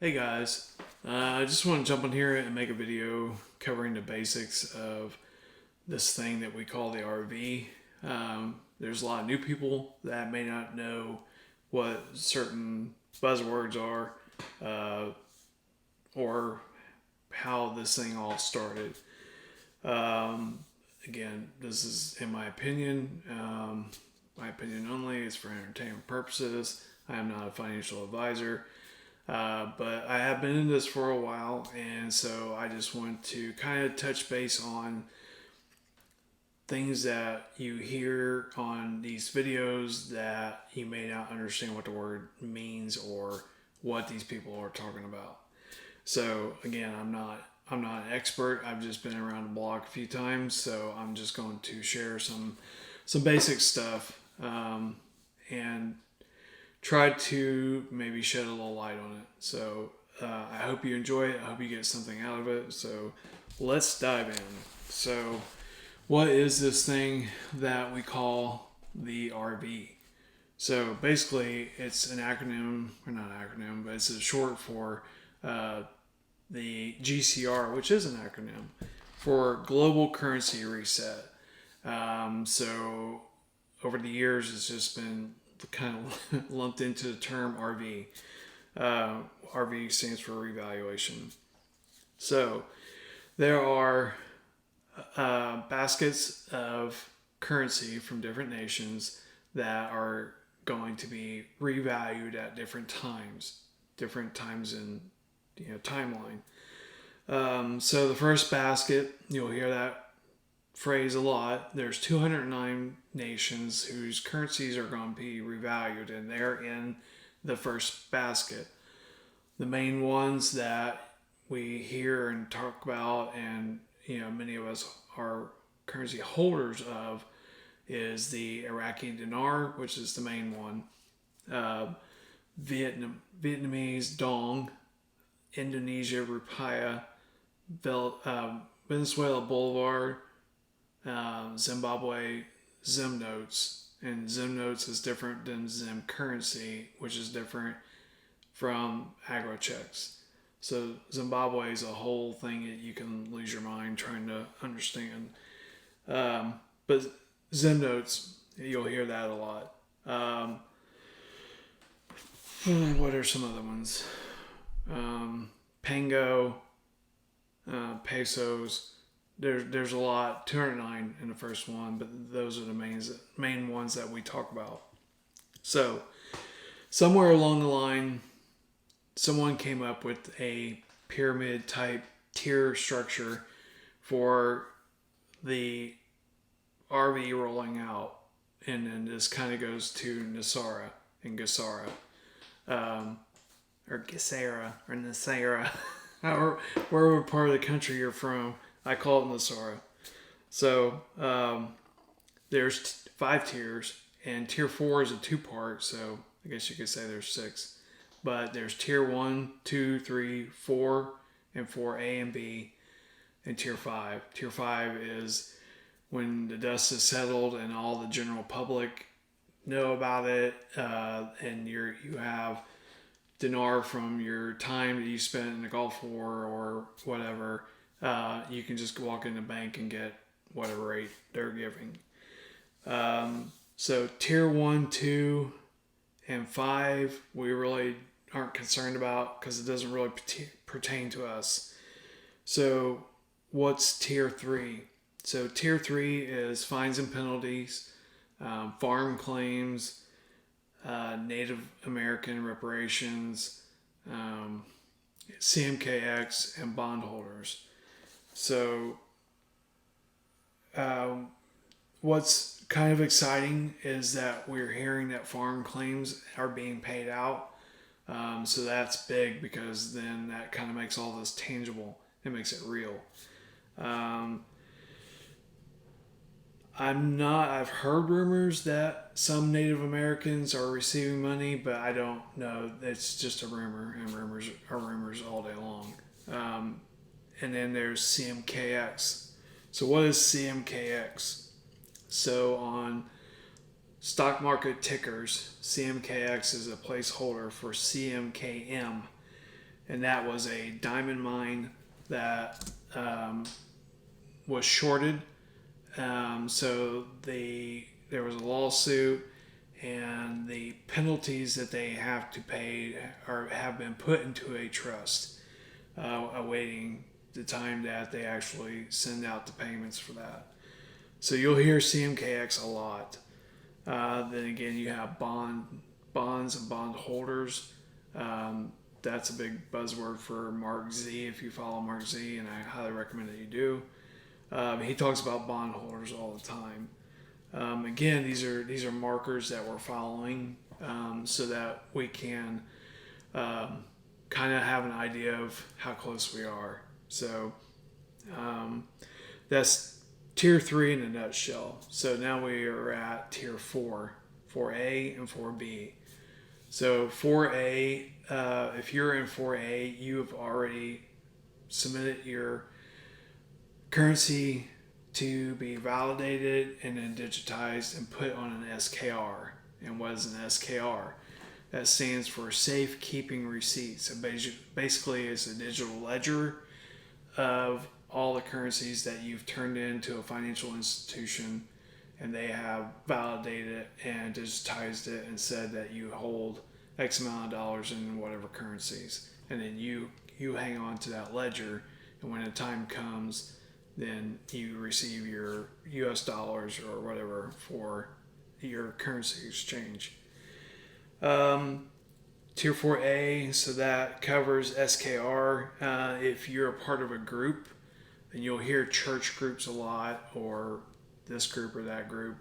Hey guys, I just want to jump on here and make a video covering the basics of this thing that we call the RV. There's a lot of new people that may not know what certain buzzwords are or how this thing all started. Um, Again, this is in my opinion. My opinion only. It's for entertainment purposes. I am not a financial advisor. But I have been in this for a while, and so I just want to kind of touch base on things that you hear on these videos that you may not understand what the word means or what these people are talking about. So again, I'm not an expert. I've just been around the block a few times, so I'm just going to share some basic stuff and try to maybe shed a little light on it. So I hope you enjoy it. I hope you get something out of it. So let's dive in. So what is this thing that we call the RV? So basically, it's an acronym, or not an acronym, but it's a short for the GCR, which is an acronym for Global Currency Reset. So over the years, it's just been kind of lumped into the term RV. RV stands for revaluation. So there are baskets of currency from different nations that are going to be revalued at different times in timeline. So the first basket, you'll hear that phrase a lot. There's 209 nations whose currencies are going to be revalued, and they're in the first basket. The main ones that we hear and talk about, and many of us are currency holders of, is the Iraqi dinar, which is the main one. Vietnamese dong, Indonesia rupiah, Venezuela bolivar, Zimbabwe Zim notes, and Zim notes is different than Zim currency, which is different from agro checks. So Zimbabwe is a whole thing that you can lose your mind trying to understand. But Zim notes, you'll hear that a lot. What are some other ones? Pango, pesos. There's a lot, 209 in the first one, but those are the main ones that we talk about. So somewhere along the line, someone came up with a pyramid type tier structure for the RV rolling out, and then this kind of goes to Nasara and Gasara, or Gisara or Nasara, wherever part of the country you're from. I call it Nasara. So there's 5 tiers, and tier 4 is a 2-part, so I guess you could say there's 6. But there's tier 1, 2, 3, 4, and 4A and B, and tier 5. Tier 5 is when the dust is settled and all the general public know about it, and you have dinar from your time that you spent in the Gulf War or whatever. You can just walk in the bank and get whatever rate they're giving. So tier 1, 2, and 5, we really aren't concerned about because it doesn't really pertain to us. So what's tier 3? So tier 3 is fines and penalties, farm claims, Native American reparations, CMKX, and bondholders. So what's kind of exciting is that we're hearing that farm claims are being paid out. So that's big because then that kind of makes all this tangible. It makes it real. I've heard rumors that some Native Americans are receiving money, but I don't know. It's just a rumor, and rumors are rumors all day long. And then there's CMKX. So what is CMKX? So on stock market tickers, CMKX is a placeholder for CMKM. and that was a diamond mine that was shorted. So there was a lawsuit, and the penalties that they have to pay have been put into a trust, awaiting the time that they actually send out the payments for that. So you'll hear CMKX a lot. Then again, you have bonds and bond holders. That's a big buzzword for Mark Z if you follow Mark Z, and I highly recommend that you do. He talks about bond holders all the time. Again, these are markers that we're following, so that we can kind of have an idea of how close we are. So that's tier 3 in a nutshell. So now we are at tier 4, 4A and 4B. So 4A, if you're in 4A, you have already submitted your currency to be validated and then digitized and put on an SKR. And what is an SKR? That stands for Safekeeping Receipt. So basically it's a digital ledger of all the currencies that you've turned into a financial institution, and they have validated it and digitized it and said that you hold X amount of dollars in whatever currencies. And then you hang on to that ledger, and when the time comes, then you receive your US dollars or whatever for your currency exchange. Tier 4A, so that covers SKR. If you're a part of a group, then you'll hear church groups a lot, or this group or that group.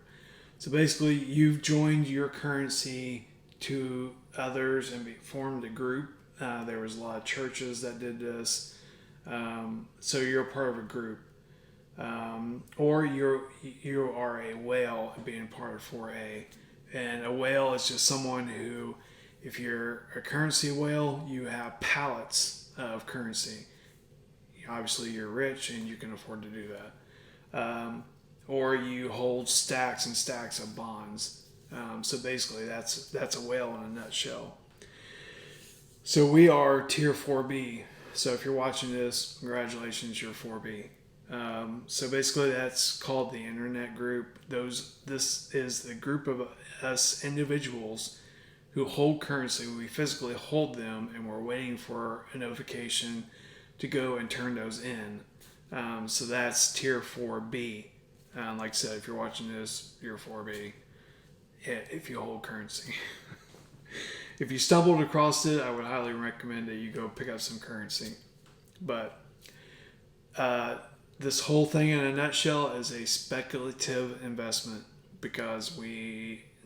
So basically, you've joined your currency to others and formed a group. There was a lot of churches that did this. So you're a part of a group. Or you are a whale being part of 4A. And a whale is just someone who, if you're a currency whale, you have pallets of currency. Obviously, you're rich and you can afford to do that. Or you hold stacks and stacks of bonds. So basically, that's a whale in a nutshell. So we are tier 4B. So if you're watching this, congratulations, you're 4B. So basically, that's called the internet group. This is the group of us individuals who hold currency. We physically hold them, and we're waiting for a notification to go and turn those in. So that's tier 4B. Like I said, if you're watching this, you're 4B. If you hold currency. If you stumbled across it, I would highly recommend that you go pick up some currency. But this whole thing in a nutshell is a speculative investment, because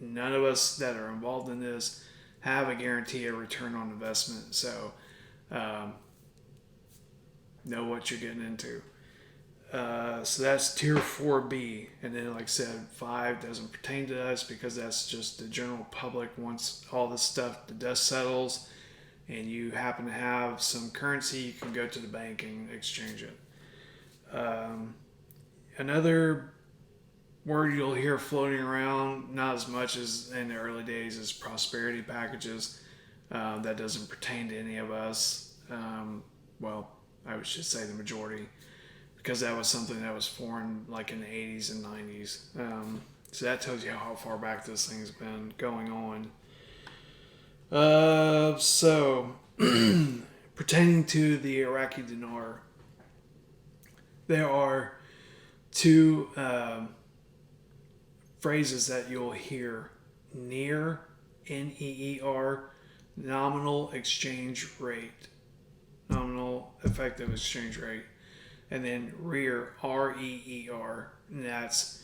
none of us that are involved in this have a guarantee of return on investment. So know what you're getting into. So that's tier 4B. And then, like I said, 5 doesn't pertain to us, because that's just the general public. Once all this stuff, the dust settles, and you happen to have some currency, you can go to the bank and exchange it. Another word you'll hear floating around, not as much as in the early days, is prosperity packages. That doesn't pertain to any of us. Well, I should say the majority, because that was something that was formed like in the 80s and 90s. So that tells you how far back this thing's been going on. So pertaining to the Iraqi dinar, there are two phrases that you'll hear: NEER, N-E-E-R, nominal exchange rate, nominal effective exchange rate, and then REER, R-E-E-R, and that's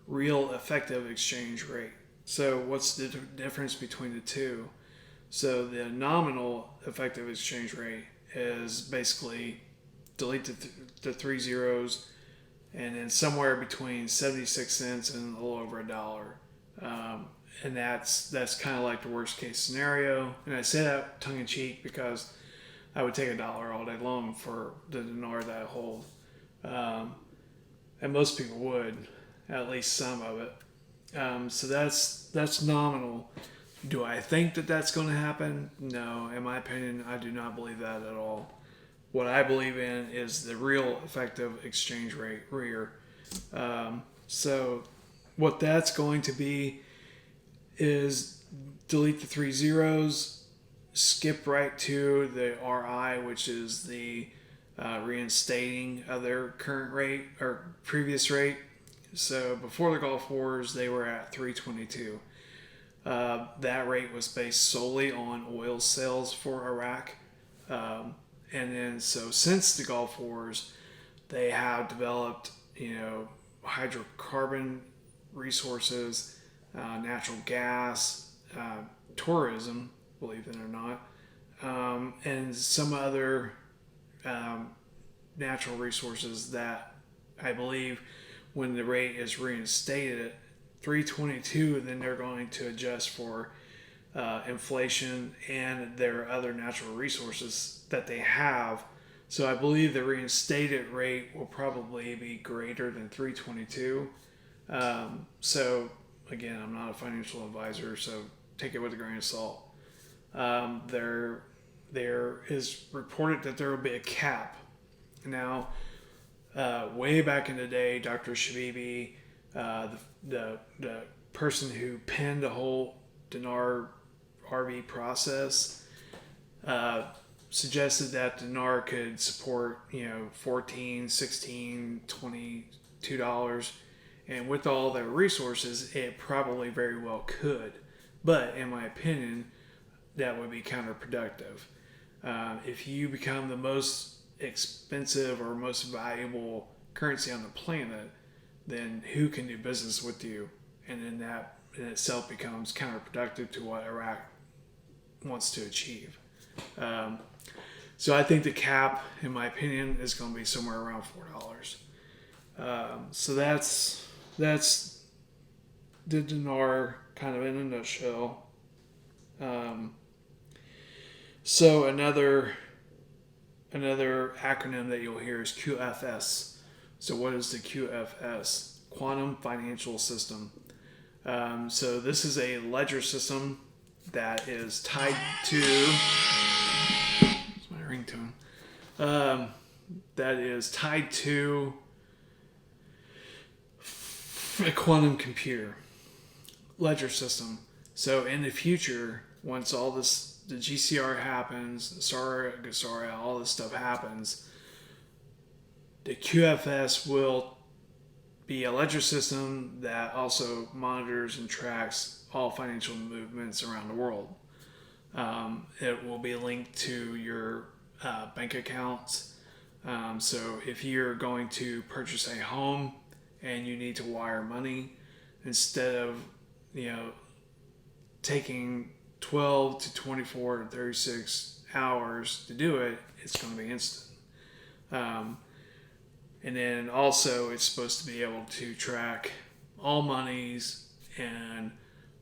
real effective exchange rate. So what's the difference between the two? So the nominal effective exchange rate is basically delete the 3 zeros, and then somewhere between 76 cents and a little over $1. And that's kind of like the worst case scenario. And I say that tongue in cheek, because I would take $1 all day long for the dinar that I hold. And most people would, at least some of it. So that's nominal. Do I think that that's going to happen? No. In my opinion, I do not believe that at all. What I believe in is the real effective exchange rate, REER. So what that's going to be is delete the 3 zeros, skip right to the RI, which is the reinstating of their current rate or previous rate. So before the Gulf Wars, they were at 322. That rate was based solely on oil sales for Iraq. And then, so since the Gulf Wars, they have developed, hydrocarbon resources, natural gas, tourism, believe it or not, and some other natural resources that I believe when the rate is reinstated at 322, then they're going to adjust for inflation and their other natural resources that they have. So I believe the reinstated rate will probably be greater than 322. So again, I'm not a financial advisor, so take it with a grain of salt. There is reported that there will be a cap. Now, way back in the day, Dr. Shabibi, the person who penned the whole Dinar RV process, suggested that Dinar could support, $14, $16, $22. And with all their resources, it probably very well could. But in my opinion, that would be counterproductive. If you become the most expensive or most valuable currency on the planet, then who can do business with you? And then that in itself becomes counterproductive to what Iraq wants to achieve. So I think the cap, in my opinion, is going to be somewhere around $4. So that's the dinar kind of in a nutshell. So another acronym that you'll hear is QFS. So what is the QFS? Quantum Financial System. So this is a ledger system that is tied to... It's my ringtone. That is tied to a quantum computer ledger system. So in the future, once all this, the GCR happens, GCR, all this stuff happens, the QFS will be a ledger system that also monitors and tracks all financial movements around the world. It will be linked to your bank accounts. So if you're going to purchase a home and you need to wire money, instead of taking 12 to 24 to 36 hours to do it, it's going to be instant. And then also it's supposed to be able to track all monies and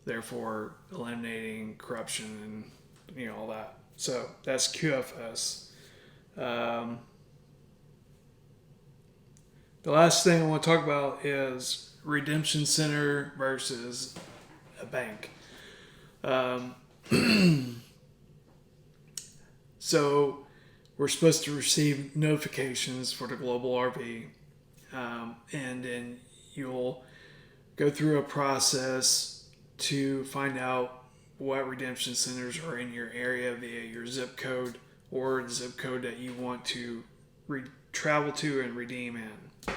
therefore eliminating corruption and all that. So that's QFS. The last thing I want to talk about is redemption center versus a bank. So we're supposed to receive notifications for the global RV, and then you'll go through a process to find out what redemption centers are in your area via your zip code or the zip code that you want to travel to and redeem in.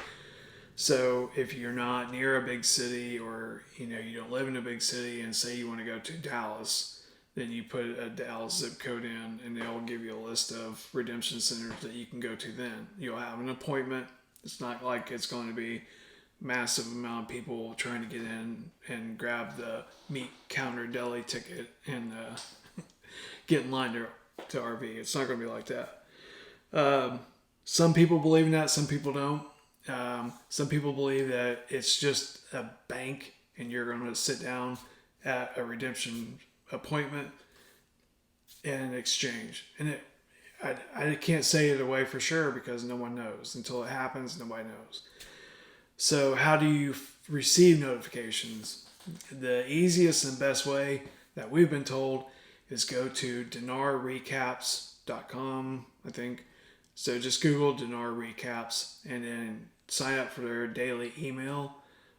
So if you're not near a big city, or you don't live in a big city, and say you want to go to Dallas, then you put a Dallas zip code in and they'll give you a list of redemption centers that you can go to. Then you'll have an appointment. It's not like it's going to be massive amount of people trying to get in and grab the meat counter deli ticket and get in line to RV. It's not going to be like that. Some people believe in that, some people don't. Some people believe that it's just a bank and you're going to sit down at a redemption appointment and exchange. And I can't say either way for sure because no one knows. Until it happens, nobody knows. So how do you receive notifications? The easiest and best way that we've been told is go to dinarrecaps.com, I think. So just Google Dinar Recaps and then sign up for their daily email.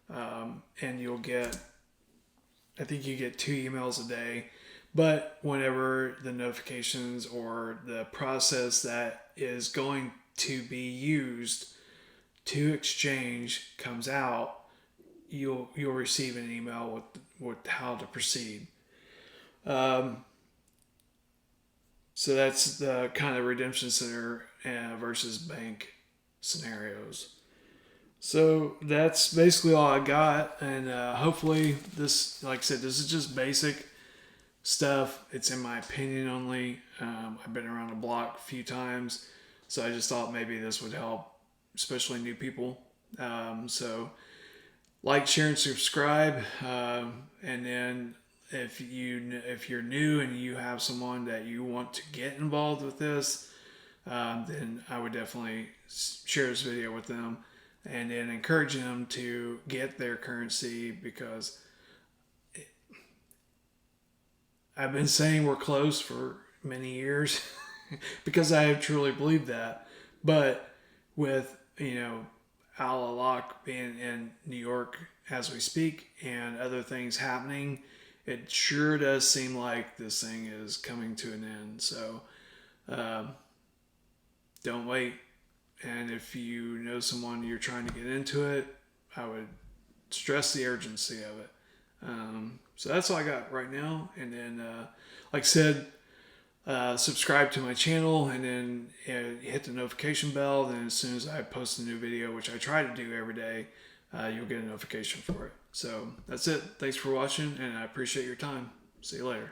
And you'll get, I think you get 2 emails a day. But whenever the notifications or the process that is going to be used to exchange comes out, you'll receive an email with how to proceed. So that's the kind of redemption center versus bank scenarios. So that's basically all I got, and hopefully this, like I said, this is just basic stuff. It's in my opinion only. I've been around the block a few times, so I just thought maybe this would help, especially new people. So like, share, and subscribe, and then if you're new and you have someone that you want to get involved with this, then I would definitely share this video with them and then encourage them to get their currency, because I've been saying we're close for many years because I have truly believed that. But with, Al-Alaq being in New York as we speak and other things happening, it sure does seem like this thing is coming to an end. So don't wait. And if you know someone you're trying to get into it, I would stress the urgency of it. So that's all I got right now. And then, like I said, subscribe to my channel and then hit the notification bell. Then as soon as I post a new video, which I try to do every day, you'll get a notification for it. So that's it. Thanks for watching, and I appreciate your time. See you later.